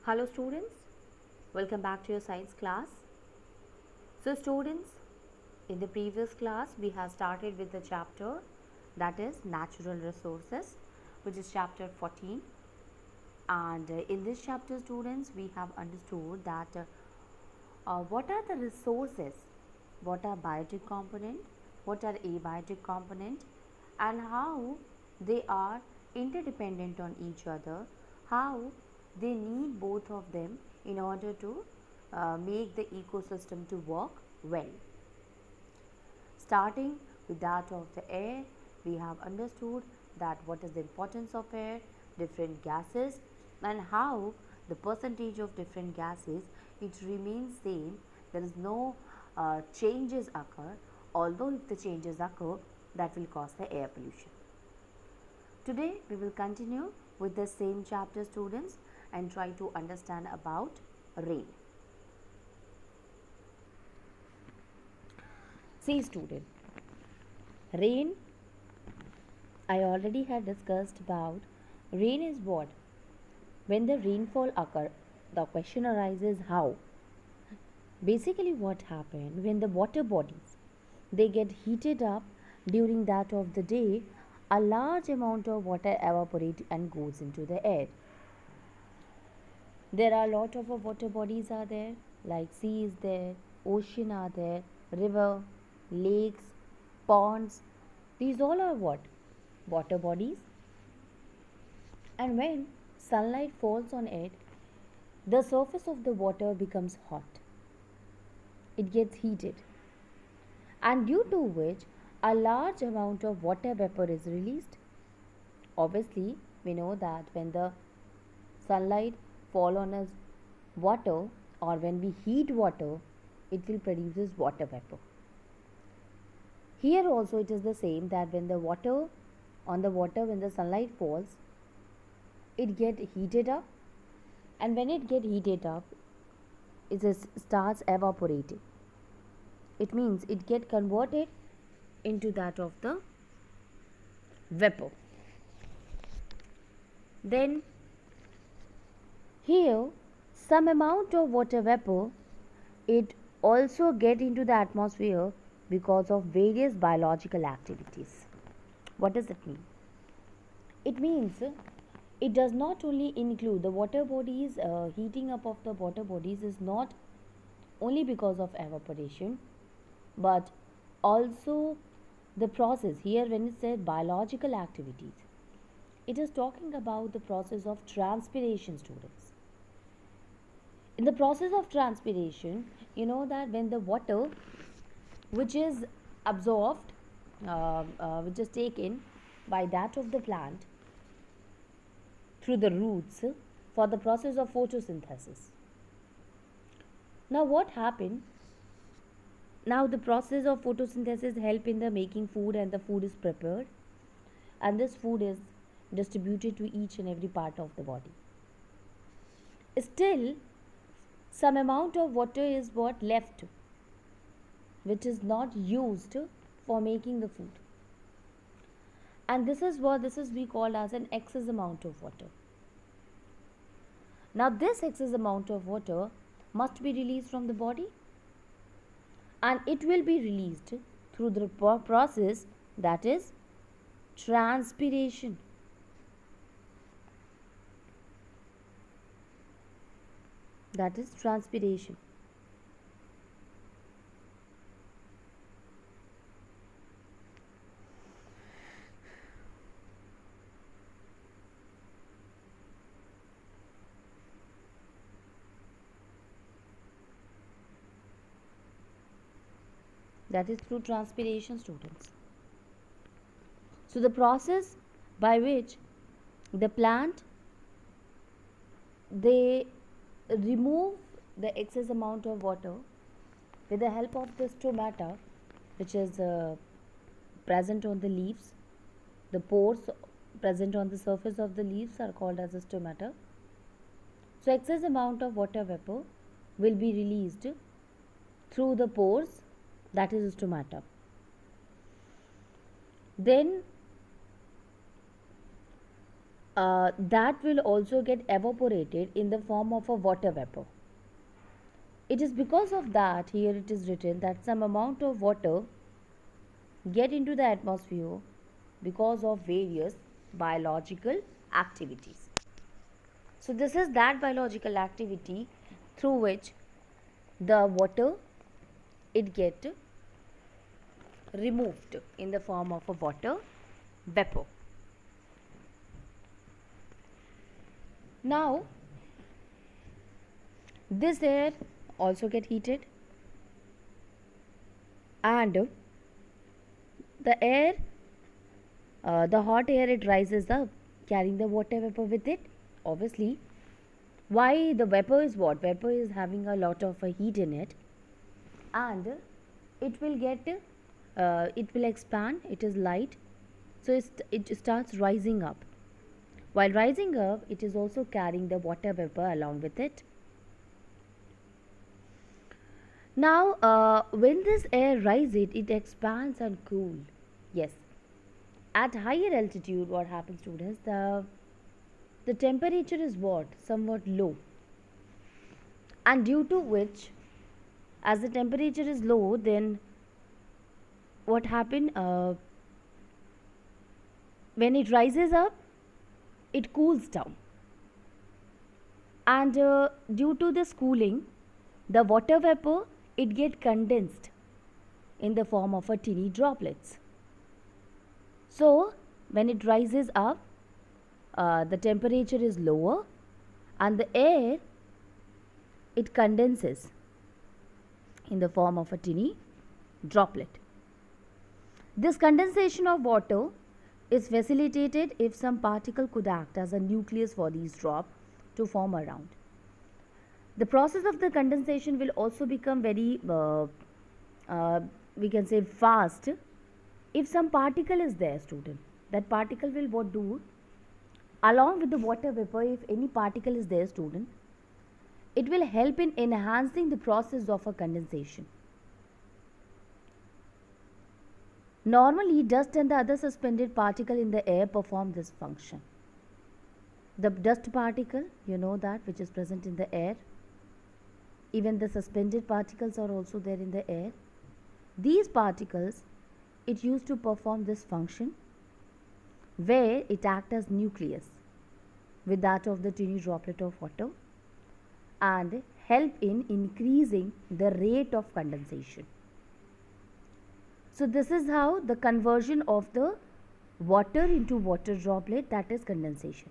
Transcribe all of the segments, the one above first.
Hello students, welcome back to your science class. So students, in the previous class we have started with the chapter that is natural resources, which is chapter 14, and in this chapter students we have understood that what are the resources, what are biotic component, what are abiotic component, and how they are interdependent on each other, how they need both of them in order to make the ecosystem to work well. Starting with that of the air, we have understood that what is the importance of air, different gases, and how the percentage of different gases it remains same. There is no changes occur, although if the changes occur, that will cause the air pollution. Today we will continue with the same chapter students and try to understand about rain. See student, rain, I already had discussed about rain is what? When the rainfall occur, the question arises how? Basically what happened when the water bodies, they get heated up during that of the day, a large amount of water evaporates and goes into the air. There are a lot of water bodies are there, like sea is there, ocean are there, river, lakes, ponds. These all are what? Water bodies. And when sunlight falls on it, the surface of the water becomes hot. It gets heated. And due to which a large amount of water vapor is released. Obviously, we know that when the sunlight fall on us water, or when we heat water, it will produce water vapor. Here also it is the same, that when the water when the sunlight falls, it get heated up, and when it get heated up, it starts evaporating. It means it get converted into that of the vapor. Then here some amount of water vapor, it also get into the atmosphere because of various biological activities. What does it mean? It means it does not only include the water bodies, heating up of the water bodies is not only because of evaporation, but also the process. Here when it says biological activities, it is talking about the process of transpiration, students. In the process of transpiration, you know that when the water which is absorbed, which is taken by that of the plant through the roots for the process of photosynthesis. Now what happened? Now the process of photosynthesis help in the making food, and the food is prepared, and this food is distributed to each and every part of the body. Still, some amount of water is what left, which is not used for making the food, and this is we call as an excess amount of water. Now this excess amount of water must be released from the body, and it will be released through the process that is transpiration. That is transpiration. That is through transpiration, students. So the process by which the plant, they remove the excess amount of water with the help of the stomata, which is present on the leaves. The pores present on the surface of the leaves are called as a stomata. So excess amount of water vapor will be released through the pores, that is stomata. Then that will also get evaporated in the form of a water vapor. It is because of that here it is written that some amount of water get into the atmosphere because of various biological activities. So this is that biological activity through which the water it get removed in the form of a water vapor. Now this air also get heated and the air the hot air it rises up carrying the water vapor with it. Obviously, why the vapor is what? Vapor is having a lot of heat in it and it will get it will expand, it is light, so it starts rising up. While rising up, it is also carrying the water vapor along with it. Now, when this air rises, it expands and cools. Yes, at higher altitude, what happens, students? The temperature is what? Somewhat low, and due to which, as the temperature is low, then what happen? When it rises up, it cools down, and due to this cooling, the water vapor it get condensed in the form of a teeny droplets. So when it rises up, the temperature is lower and the air it condenses in the form of a teeny droplet. This condensation of water is facilitated if some particle could act as a nucleus for these drops to form around. The process of the condensation will also become very we can say fast if some particle is there, student. That particle will what do? Along with the water vapor, if any particle is there, student, it will help in enhancing the process of a condensation. Normally, dust and the other suspended particle in the air perform this function. The dust particle, you know that, which is present in the air. Even the suspended particles are also there in the air. These particles, it used to perform this function where it acts as nucleus with that of the tiny droplet of water and help in increasing the rate of condensation. So this is how the conversion of the water into water droplet, that is condensation.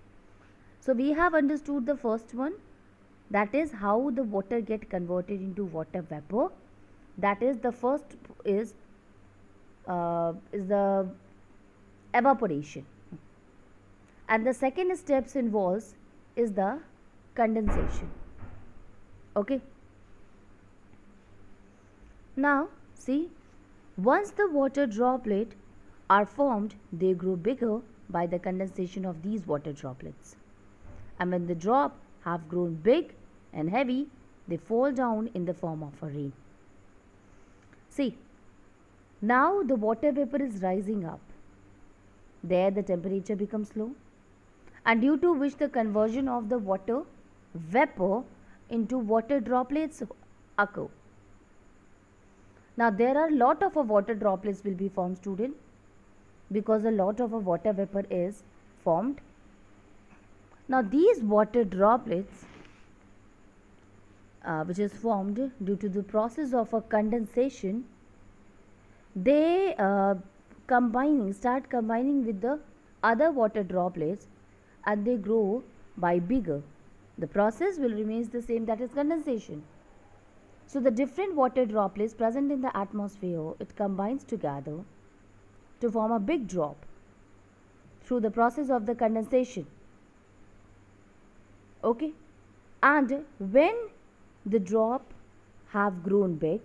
So we have understood the first one, that is how the water get converted into water vapor. That is the first is the evaporation, and the second steps involves is the condensation. Okay. Now see, once the water droplet are formed, they grow bigger by the condensation of these water droplets, and when the drop have grown big and heavy, they fall down in the form of a rain. See, now the water vapor is rising up. There the temperature becomes low, and due to which the conversion of the water vapor into water droplets occur. Now there are lot of water droplets will be formed, student, because a lot of water vapor is formed. Now these water droplets which is formed due to the process of a condensation, they start combining with the other water droplets and they grow by bigger. The process will remain the same, that is condensation. So the different water droplets present in the atmosphere, it combines together to form a big drop through the process of the condensation. Okay, and when the drop have grown big,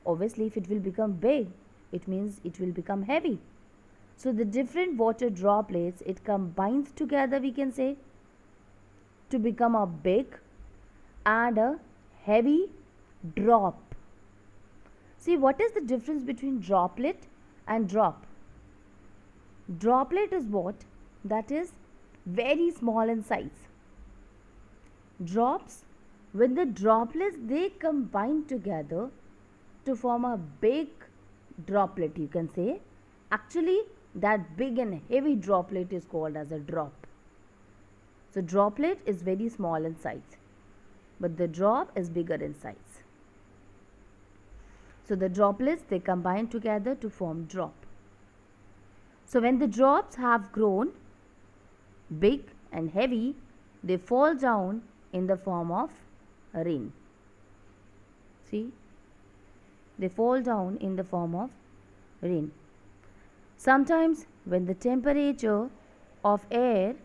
obviously if it will become big, it means it will become heavy. So the different water droplets, it combines together, we can say, to become a big and a heavy drop. See, what is the difference between droplet and drop? Droplet is what? That is very small in size. Drops, when the droplets they combine together to form a big droplet, you can say. Actually, that big and heavy droplet is called as a drop. So droplet is very small in size, but the drop is bigger in size. So the droplets they combine together to form drop. So when the drops have grown big and heavy, they fall down in the form of rain. See, they fall down in the form of rain. Sometimes when the temperature of air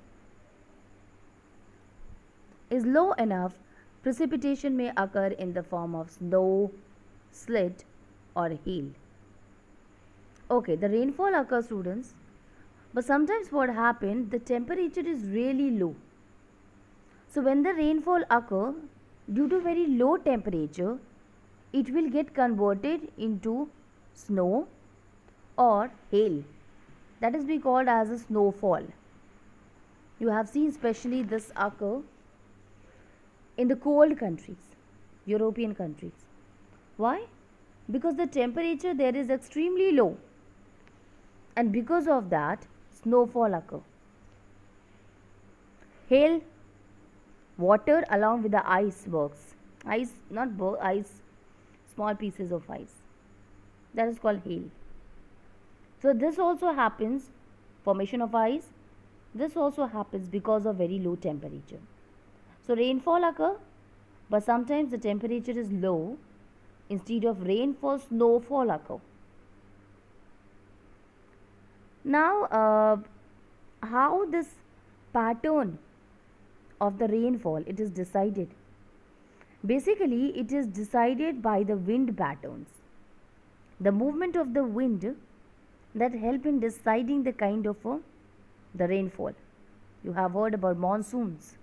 is low enough, precipitation may occur in the form of snow, sleet or hail. Okay, the rainfall occurs, students, but sometimes what happens, the temperature is really low. So when the rainfall occurs, due to very low temperature, it will get converted into snow or hail. That is be called as a snowfall. You have seen especially this occur in the cold countries, European countries. Why? Because the temperature there is extremely low, and because of that snowfall occur. Hail, water along with the icebergs, ice, not ice, small pieces of ice, that is called hail. So this also happens, formation of ice, this also happens because of very low temperature. So rainfall occur, but sometimes the temperature is low. Instead of rainfall, snowfall occur. Now, how this pattern of the rainfall it is decided? Basically, it is decided by the wind patterns, the movement of the wind that help in deciding the kind of the rainfall. You have heard about monsoons.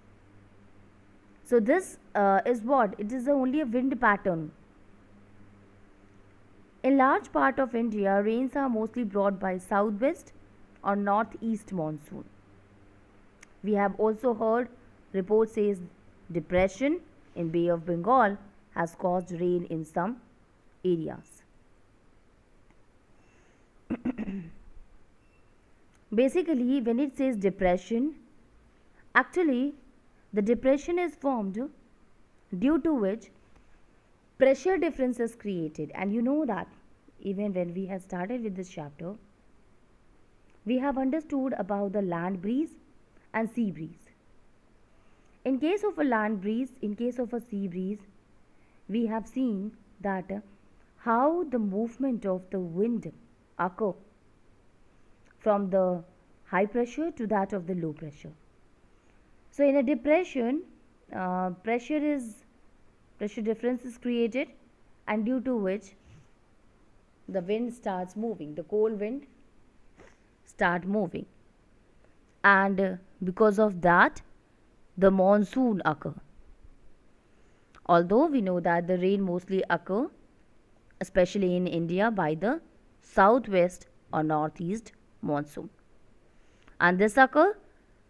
So this is what? It is only a wind pattern. In large part of India, rains are mostly brought by southwest or northeast monsoon. We have also heard report says depression in Bay of Bengal has caused rain in some areas. Basically, when it says depression, actually the depression is formed due to which pressure difference is created. And you know that even when we have started with this chapter, we have understood about the land breeze and sea breeze. In case of a land breeze, in case of a sea breeze, we have seen that how the movement of the wind occur from the high pressure to that of the low pressure. So in a depression, pressure difference is created, and due to which the wind starts moving, the cold wind start moving, and because of that the monsoon occur. Although we know that the rain mostly occur especially in India by the southwest or northeast monsoon, and this occur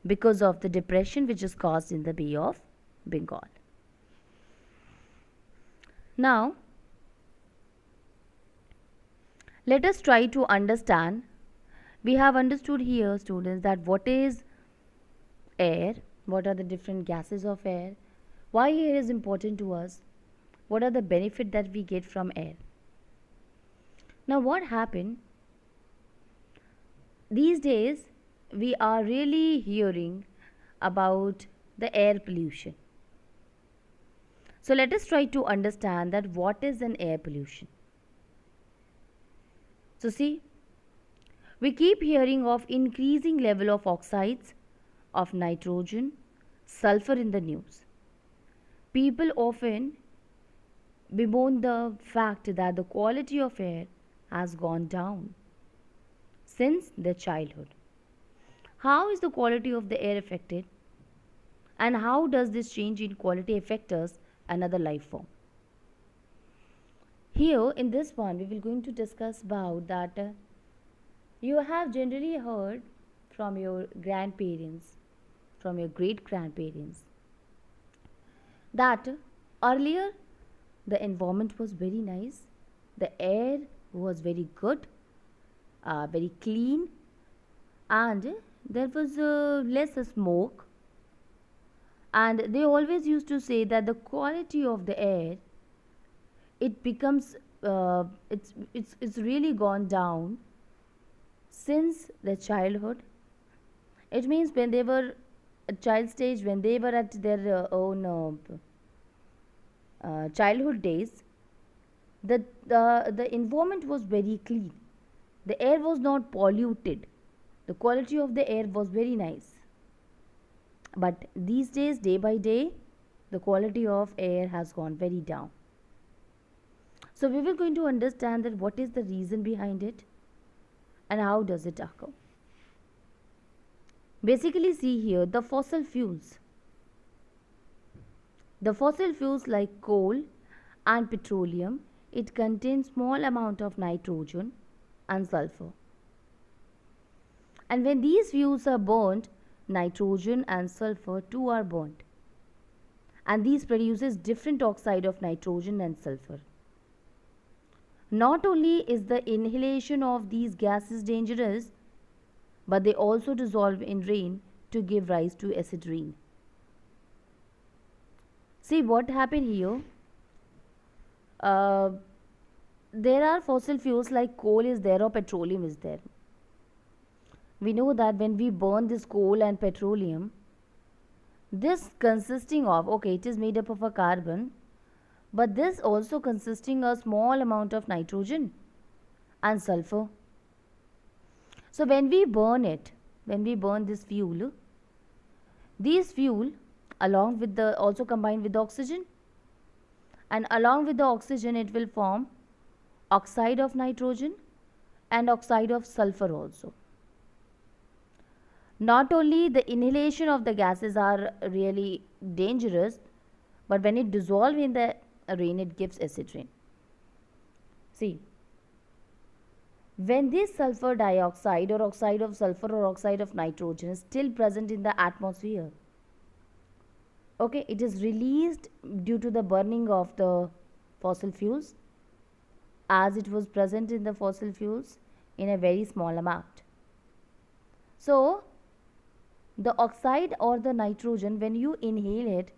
because of the depression which is caused in the Bay of Bengal. Now let us try to understand. We have understood here, students, that what is air, what are the different gases of air, why air is important to us, what are the benefits that we get from air. Now what happened these days, we are really hearing about the air pollution. So let us try to understand that what is an air pollution. So see, we keep hearing of increasing level of oxides of nitrogen, sulfur in the news. People often bemoan the fact that the quality of air has gone down since their childhood. How is the quality of the air affected, and how does this change in quality affect us, another life form? Here in this one we will going to discuss about that you have generally heard from your grandparents from your great grandparents that earlier the environment was very nice, the air was very good, very clean, and there was less smoke. And they always used to say that the quality of the air, it becomes it's really gone down since their childhood. It means when they were at child stage, when they were at their own childhood days, the environment was very clean. The air was not polluted. The quality of the air was very nice. But these days, day by day, the quality of air has gone very down. So we were going to understand that what is the reason behind it and how does it occur. Basically, see here the fossil fuels. The fossil fuels like coal and petroleum, it contains small amount of nitrogen and sulfur. And when these fuels are burnt, nitrogen and sulfur too are burnt. And these produces different oxide of nitrogen and sulfur. Not only is the inhalation of these gases dangerous, but they also dissolve in rain to give rise to acid rain. See what happened here. There are fossil fuels like coal is there or petroleum is there. We know that when we burn this coal and petroleum, this consisting of, okay, it is made up of a carbon, but this also consisting a small amount of nitrogen and sulfur. So when we burn it, when we burn this fuel, these fuel along with the also combined with the oxygen, and along with the oxygen it will form oxide of nitrogen and oxide of sulfur also. Not only the inhalation of the gases are really dangerous, but when it dissolves in the rain, it gives acid rain. See, when this sulfur dioxide or oxide of sulfur or oxide of nitrogen is still present in the atmosphere, okay, it is released due to the burning of the fossil fuels, as it was present in the fossil fuels in a very small amount. So, the oxide or the nitrogen, when you inhale it,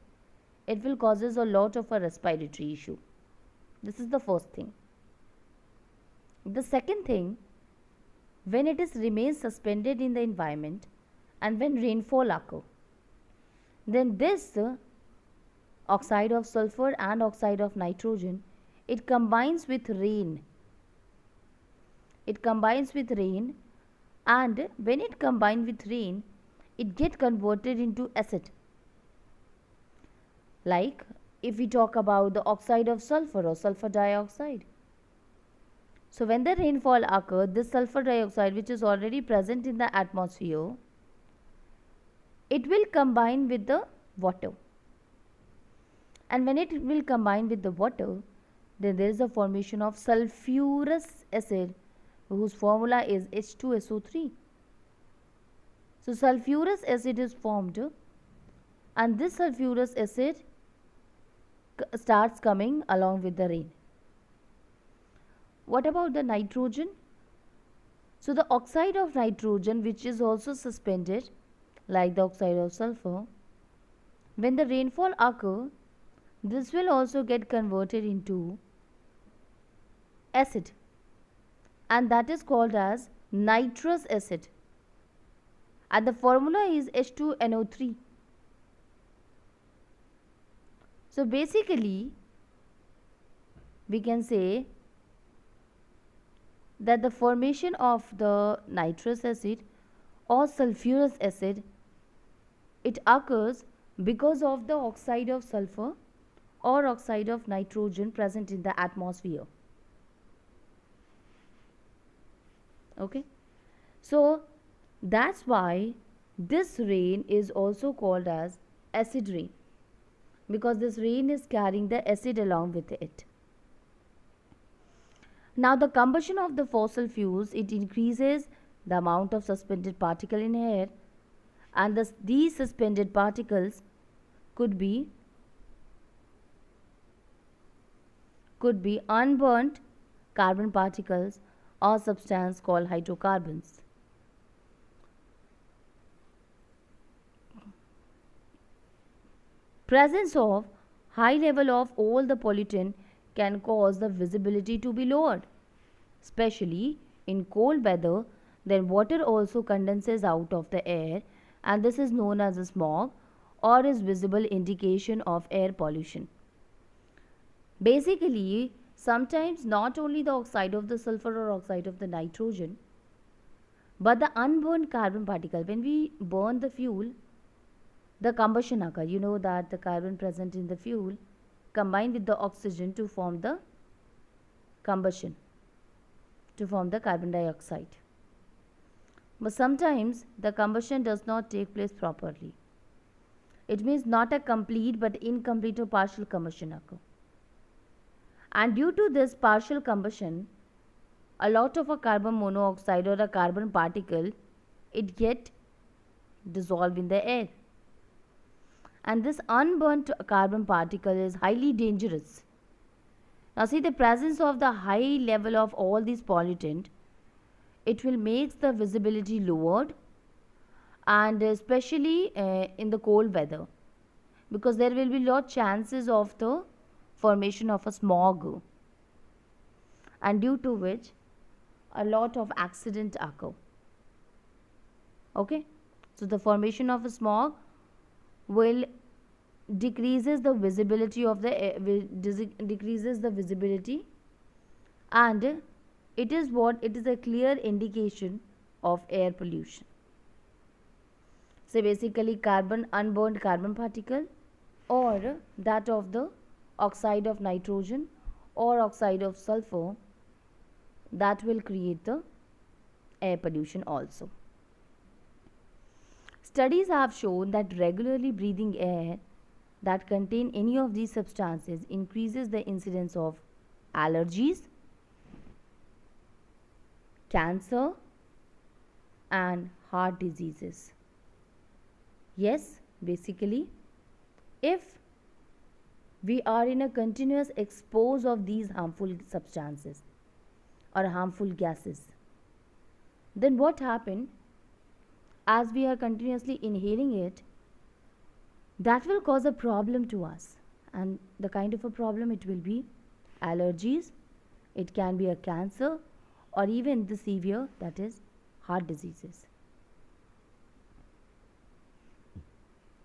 it will causes a lot of a respiratory issue. This is the first thing. The second thing, when it is remains suspended in the environment and when rainfall occur, then this oxide of sulfur and oxide of nitrogen, it combines with rain. It combines with rain, and when it combines with rain, it get converted into acid. Like if we talk about the oxide of sulfur or sulfur dioxide. So when the rainfall occurs, this sulfur dioxide, which is already present in the atmosphere, it will combine with the water. And when it will combine with the water, then there is a formation of sulfurous acid, whose formula is H2SO3. So sulfurous acid is formed, and this sulfurous acid starts coming along with the rain. What about the nitrogen? So the oxide of nitrogen, which is also suspended like the oxide of sulfur, when the rainfall occurs, this will also get converted into acid, and that is called as nitrous acid, and the formula is H2NO3. So basically we can say that the formation of the nitrous acid or sulfurous acid, it occurs because of the oxide of sulfur or oxide of nitrogen present in the atmosphere. Okay, so that's why this rain is also called as acid rain, because this rain is carrying the acid along with it. Now the combustion of the fossil fuels, it increases the amount of suspended particle in air, and these suspended particles could be unburnt carbon particles or substance called hydrocarbons. Presence of high level of all the pollutant can cause the visibility to be lowered, especially in cold weather. Then water also condenses out of the air, and this is known as a smog or is visible indication of air pollution. Basically, sometimes not only the oxide of the sulfur or oxide of the nitrogen, but the unburned carbon particle, when we burn the fuel, the combustion occur. You know that the carbon present in the fuel combine with the oxygen to form the combustion, to form the carbon dioxide. But sometimes the combustion does not take place properly. It means not a complete but incomplete or partial combustion occur. And due to this partial combustion, a lot of a carbon monoxide or a carbon particle, it get dissolved in the air. And this unburnt carbon particle is highly dangerous. Now see, the presence of the high level of all these pollutant, it will make the visibility lowered, and especially in the cold weather, because there will be lot chances of the formation of a smog, and due to which a lot of accident occur. Okay, so the formation of a smog will decreases the visibility of the air, decreases the visibility, and it is a clear indication of air pollution. So basically unburned carbon particle or that of the oxide of nitrogen or oxide of sulfur, that will create the air pollution also. Studies have shown that regularly breathing air that contain any of these substances increases the incidence of allergies, cancer, and heart diseases. Yes, basically, if we are in a continuous expose of these harmful substances or harmful gases, then what happens? As we are continuously inhaling it, that will cause a problem to us, and the kind of a problem it will be allergies, it can be a cancer, or even the severe, that is heart diseases.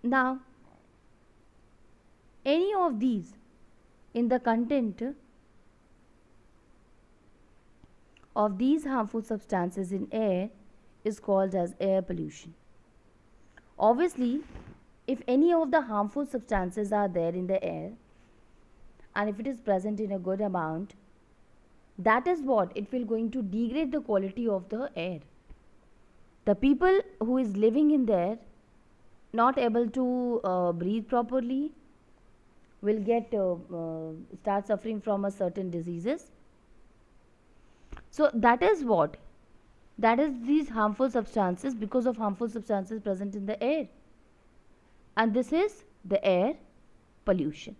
Now, any of these in the content of these harmful substances in air is called as air pollution. Obviously, if any of the harmful substances are there in the air, and if it is present in a good amount, that is what it will going to degrade the quality of the air. The people who is living in there not able to breathe properly will get start suffering from a certain diseases. So that is what, that is these harmful substances, because of harmful substances present in the air, and this is the air pollution.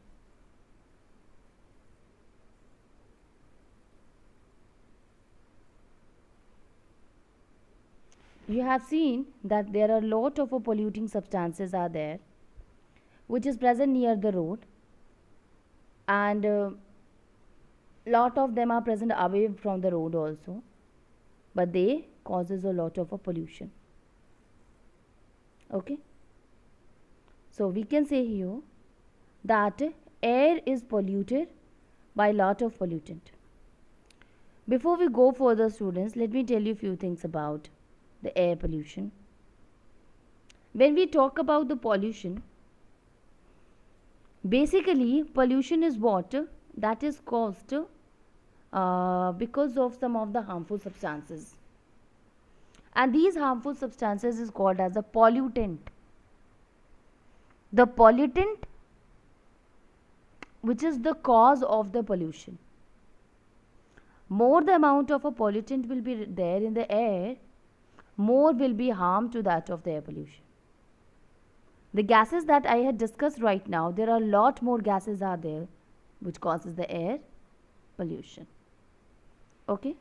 You have seen that there are a lot of polluting substances are there which is present near the road, and lot of them are present away from the road also, but they causes a lot of pollution. Okay, so we can say here that air is polluted by lot of pollutant. Before we go further, students, let me tell you a few things about the air pollution. When we talk about the pollution, basically pollution is what that is caused because of some of the harmful substances, and these harmful substances is called as a pollutant. The pollutant which is the cause of the pollution. More the amount of a pollutant will be there in the air, more will be harm to that of the air pollution. The gases that I had discussed right now, there are a lot more gases are there which causes the air pollution. Okay.